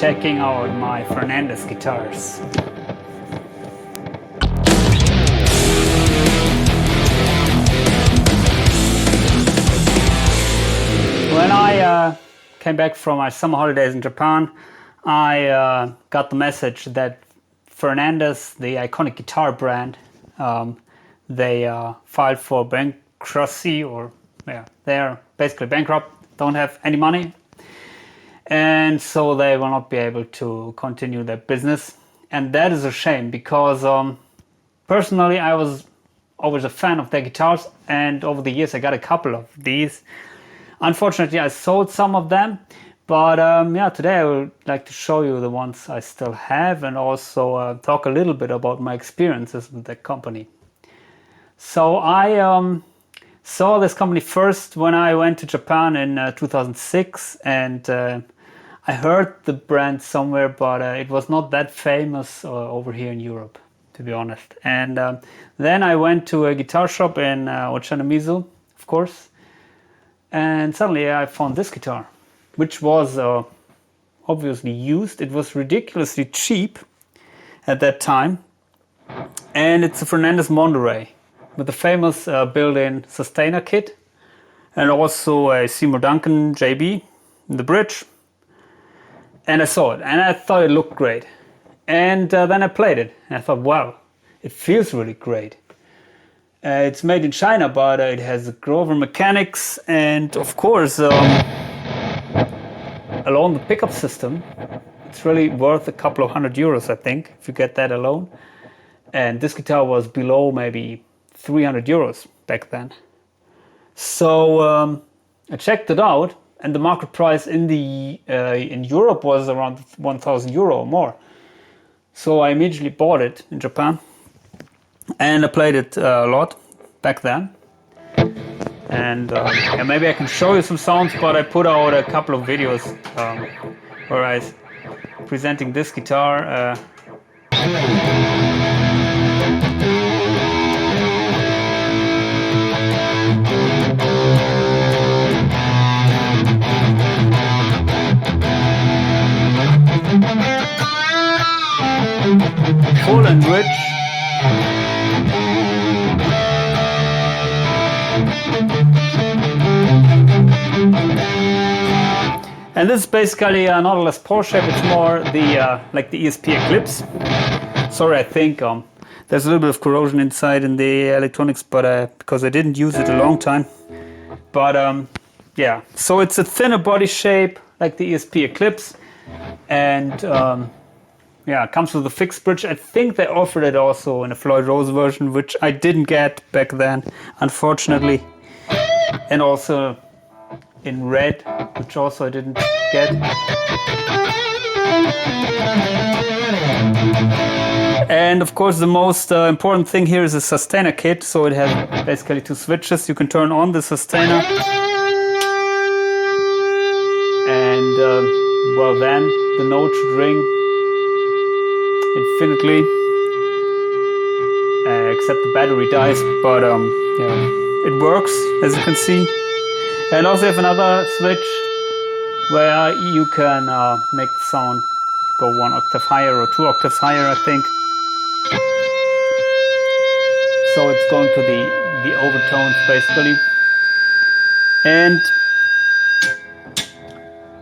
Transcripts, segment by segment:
checking out my Fernandes guitars. When I came back from my summer holidays in Japan, I got the message that Fernandes, the iconic guitar brand, they filed for bankruptcy, or they're basically bankrupt, don't have any money, and so they will not be able to continue their business. And that is a shame, because personally I was always a fan of their guitars, and over the years I got a couple of these. Unfortunately I sold some of them, but yeah, today I would like to show you the ones I still have, and also talk a little bit about my experiences with that company. So I saw this company first when I went to Japan in 2006, and I heard the brand somewhere, but it was not that famous over here in Europe, to be honest. And then I went to a guitar shop in Hotone, of course, and suddenly I found this guitar, which was obviously used. It was ridiculously cheap at that time, and it's a Fernandes Monterey with the famous built-in sustainer kit, and also a Seymour Duncan JB in the bridge. And I saw it and I thought it looked great, and then I played it and I thought, wow, it feels really great. It's made in China, but it has Grover mechanics, and of course alone the pickup system, it's really worth a couple of €100, I think, if you get that alone. And this guitar was below maybe €300 back then. So I checked it out, and the market price in Europe was around €1,000 or more. So I immediately bought it in Japan, and I played it a lot back then. And yeah, maybe I can show you some sounds, but I put out a couple of videos where I was presenting this guitar. Full and rich. And this is basically not a Les Paul shape, it's more the like the ESP Eclipse. Sorry, I think there's a little bit of corrosion inside in the electronics, but because I didn't use it a long time. But yeah, so it's a thinner body shape like the ESP Eclipse, and yeah, it comes with a fixed bridge. I think they offered it also in a Floyd Rose version, which I didn't get back then, unfortunately. And also in red, which also I didn't get. And of course the most important thing here is a sustainer kit. So it has basically two switches. You can turn on the sustainer, and well, then the note should ring infinitely, except the battery dies, but yeah, it works, as you can see. And also have another switch where you can make the sound go 1 octave higher or 2 octaves higher, I think. So it's going to the overtones basically. And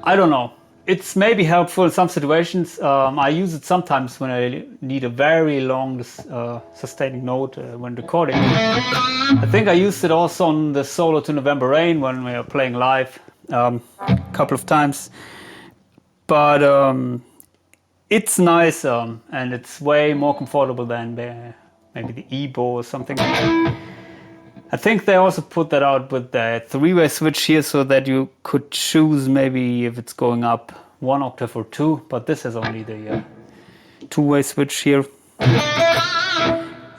I don't know, it's maybe helpful in some situations. I use it sometimes when I need a very long sustaining note when recording. I think I used it also on the solo to November Rain when we were playing live a couple of times. But it's nice, and it's way more comfortable than maybe the Ebo or something. I think they also put that out with the three-way switch here, so that you could choose maybe if it's going up 1 octave or 2, but this has only the two-way switch here.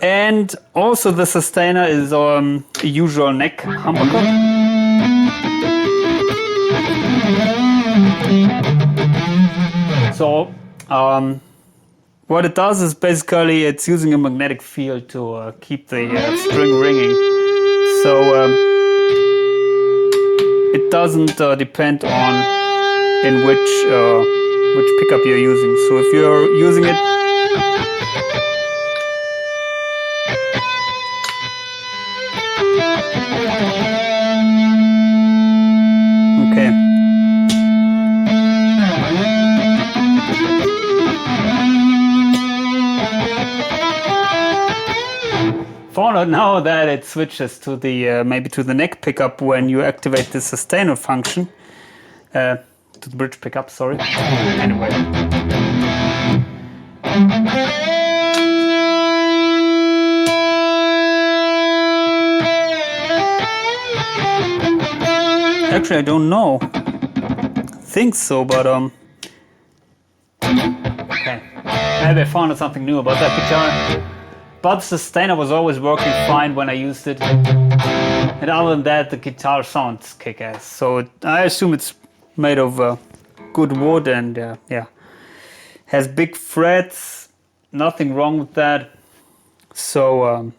And also the sustainer is a usual neck humbucker. So what it does is basically it's using a magnetic field to keep the string ringing. So it doesn't depend on in which which pickup you're using. So if you're using it, okay. Found out now that it switches to the maybe to the neck pickup when you activate the sustainer function. To the bridge pickup, sorry. Anyway. Actually, I don't know. Think so, but okay. Maybe I found out something new about that guitar. But the sustainer was always working fine when I used it. And other than that, the guitar sounds kick-ass. So I assume it's made of good wood and yeah, has big frets. Nothing wrong with that. So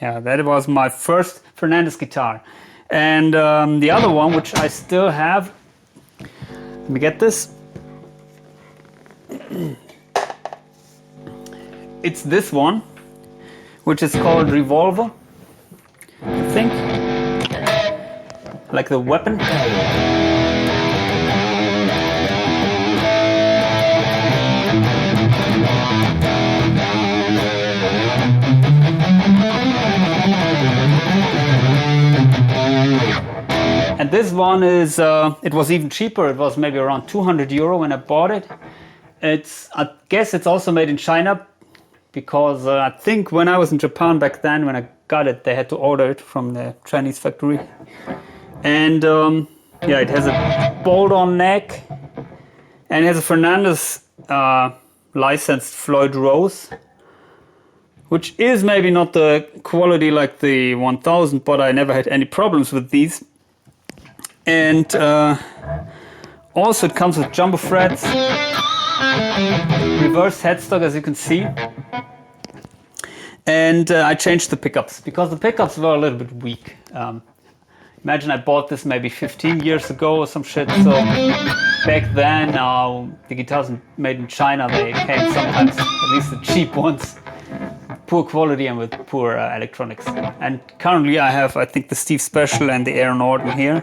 yeah, that was my first Fernandes guitar. And the other one, which I still have, let me get this. It's this one, which is called Revolver, I think, like the weapon. And this one is, it was even cheaper. It was maybe around 200 euro when I bought it. I guess it's also made in China, because I think when I was in Japan back then, when I got it, they had to order it from the Chinese factory. And yeah, it has a bolt-on neck and it has a Fernandes licensed Floyd Rose, which is maybe not the quality like the 1000, but I never had any problems with these. And also it comes with jumbo frets, reverse headstock, as you can see. And I changed the pickups because the pickups were a little bit weak. Imagine I bought this maybe 15 years ago or some shit. So back then, the guitars made in China, they came sometimes, at least the cheap ones, poor quality and with poor electronics. And currently I have, I think, the Steve Special and the Aaron Norton here.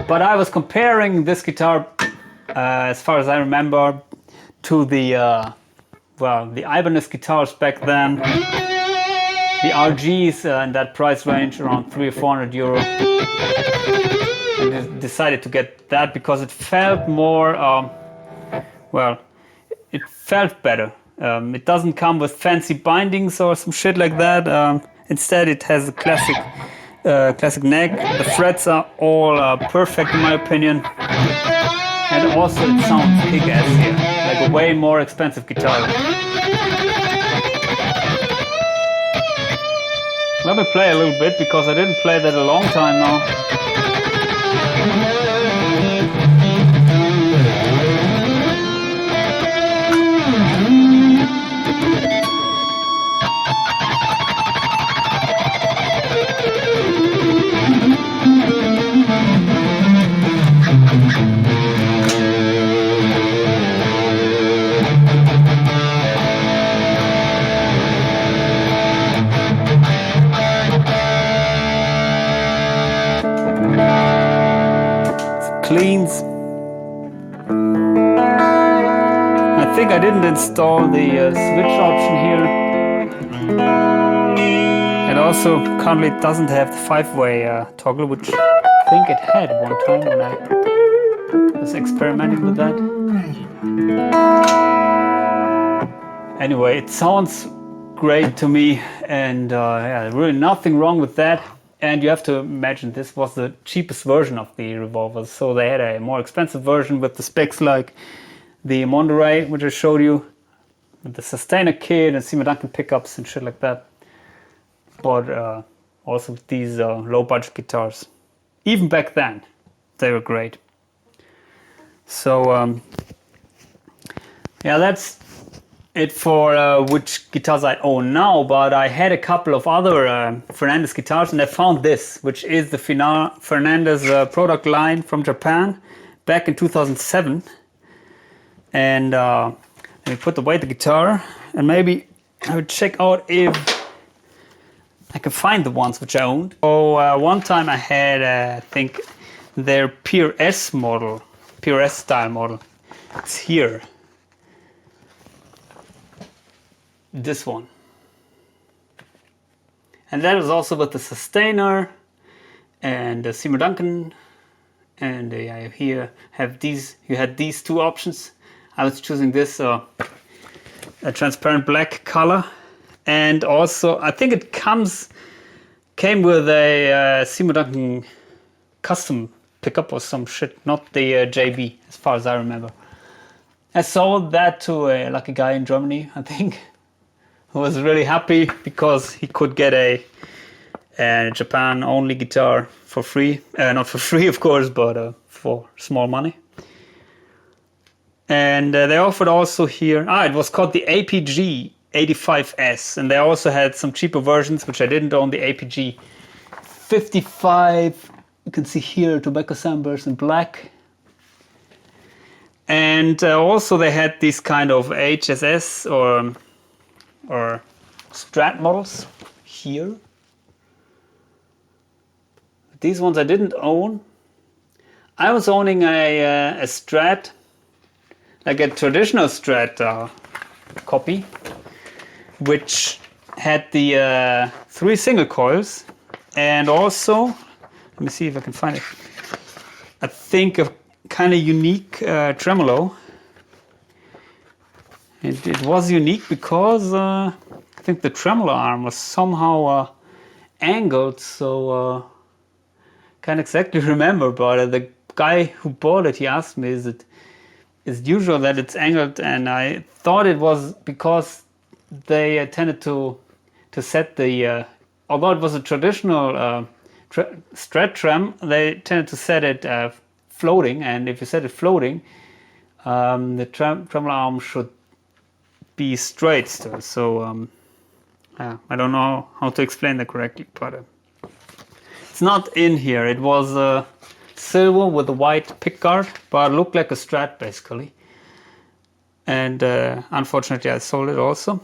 But I was comparing this guitar, as far as I remember, to the well, the Ibanez guitars back then, the RGs in that price range, around 300 or 400 euro. And I decided to get that because it felt more, well, it felt better. It doesn't come with fancy bindings or some shit like that. Instead, it has a classic neck. The frets are all perfect in my opinion. And also it sounds kick-ass here, like a way more expensive guitar. Let me play a little bit because I didn't play that a long time now. Cleans. I think I didn't install the switch option here. It also currently doesn't have the 5-way toggle, which I think it had one time when I was experimenting with that. Anyway, it sounds great to me, and yeah, really nothing wrong with that. And you have to imagine this was the cheapest version of the revolvers. So they had a more expensive version with the specs like the Monterey, which I showed you, with the sustainer kit and Seymour Duncan pickups and shit like that. But also with these low budget guitars. Even back then, they were great. So yeah, that's it for which guitars I own now, but I had a couple of other Fernandes guitars and I found this, which is the Fernandes product line from Japan, back in 2007. And let me put away the guitar, and maybe I would check out if I can find the ones which I owned. So one time I had, I think, their PRS model, PRS style model. It's here. This one. And that was also with the sustainer and the Seymour Duncan. And I here have these. You had these two options. I was choosing this a transparent black color, and also I think it came with a Seymour Duncan custom pickup or some shit, not the JB, as far as I remember. I sold that to a lucky guy in Germany, I think, who was really happy because he could get a Japan only guitar for free. Not for free, of course, but for small money. And they offered also here, it was called the APG 85S, and they also had some cheaper versions, which I didn't own, the APG 55. You can see here tobacco sandburst in black. And also they had these kind of HSS or Strat models here. These ones I didn't own. I was owning a Strat, like a traditional Strat copy, which had the 3 single coils, and also, let me see if I can find it, I think a kind of unique tremolo. It was unique because I think the tremolo arm was somehow angled, so can't exactly remember, but the guy who bought it, he asked me, is it usual that it's angled? And I thought it was because they tended to set the, although it was a traditional Strat trem, they tended to set it floating, and if you set it floating, the tremolo arm should be straight still. So I don't know how to explain that correctly, but it's not in here. It was silver with a white pickguard, but it looked like a Strat basically. And unfortunately I sold it also.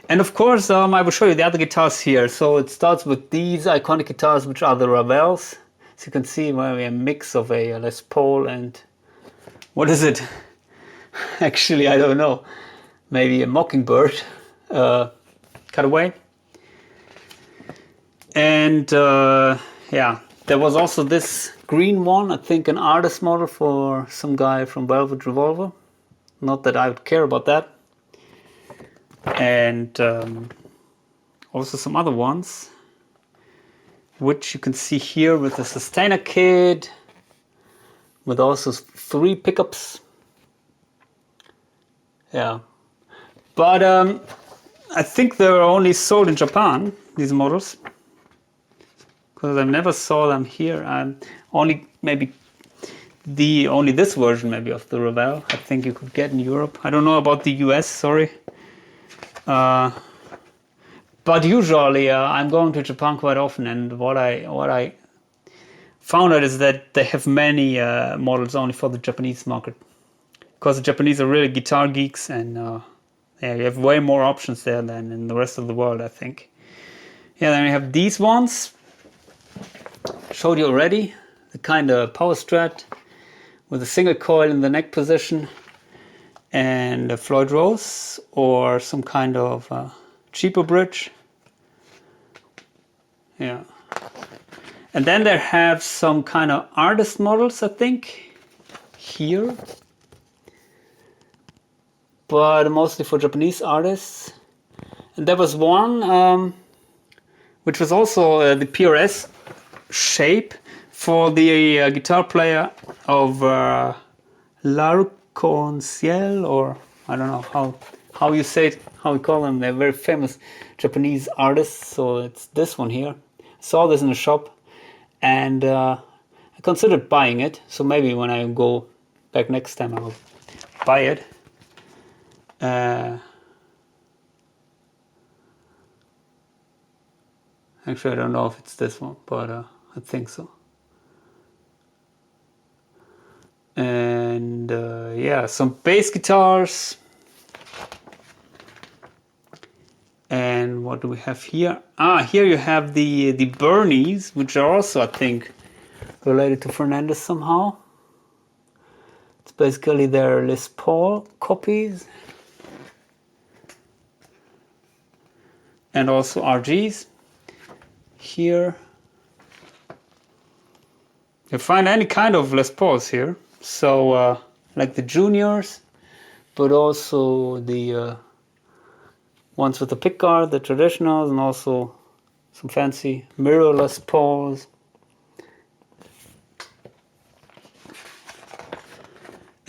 And of course I will show you the other guitars here. So it starts with these iconic guitars, which are the Ravels. As you can see, we have a mix of a Les Paul and what is it? Actually, I don't know. Maybe a Mockingbird cutaway. And yeah, there was also this green one, I think an artist model for some guy from Velvet Revolver. Not that I would care about that. And also some other ones, which you can see here with the sustainer kit, with also 3 pickups. Yeah, but I think they were only sold in Japan, these models, because I never saw them here. Only maybe only this version maybe of the Ravel I think you could get in Europe. I don't know about the US, sorry. But usually I'm going to Japan quite often, and what I found out is that they have many models only for the Japanese market, because the Japanese are really guitar geeks, and yeah, you have way more options there than in the rest of the world, I think. Yeah, then we have these ones. Showed you already, the kind of power Strat with a single coil in the neck position and a Floyd Rose or some kind of cheaper bridge. Yeah. And then they have some kind of artist models, I think, here. But mostly for Japanese artists. And there was one which was also the PRS shape for the guitar player of L'Arc-en-Ciel, or I don't know how you say it, how we call them. They're very famous Japanese artists. So it's this one here. I saw this in a shop, and I considered buying it. So maybe when I go back next time I will buy it. Actually, I don't know if it's this one, but I think so. And yeah, some bass guitars. And what do we have here? Here you have the Bernies, which are also, I think, related to Fernandes somehow. It's basically their Les Paul copies. And also RGs. Here you find any kind of Les Pauls here. So like the juniors, but also the ones with the pickguard, the traditionals, and also some fancy mirror Les Pauls.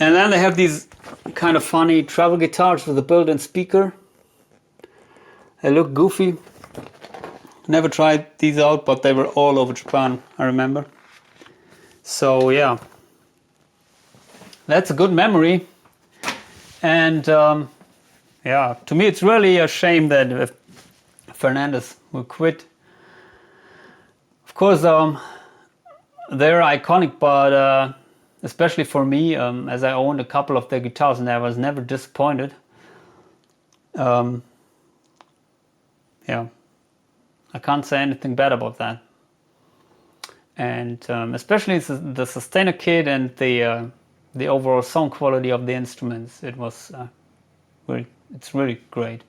And then they have these kind of funny travel guitars with a built-in speaker. They look goofy. Never tried these out, but they were all over Japan, I remember. So yeah, that's a good memory. And yeah, to me it's really a shame that Fernandes will quit. Of course, they're iconic, but especially for me, as I owned a couple of their guitars and I was never disappointed. Yeah, I can't say anything bad about that. And especially the sustainer kit and the overall sound quality of the instruments, it was it's really great.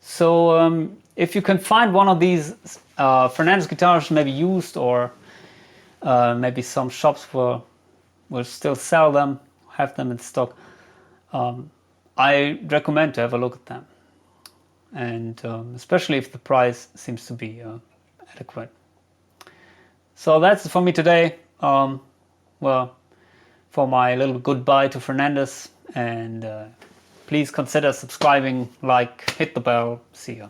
So if you can find one of these Fernandes guitars, maybe used, or maybe some shops will still sell them, have them in stock, I recommend to have a look at them. And especially if the price seems to be adequate. So that's it for me today. Well, for my little goodbye to Fernandes, and please consider subscribing, like, hit the bell. See ya.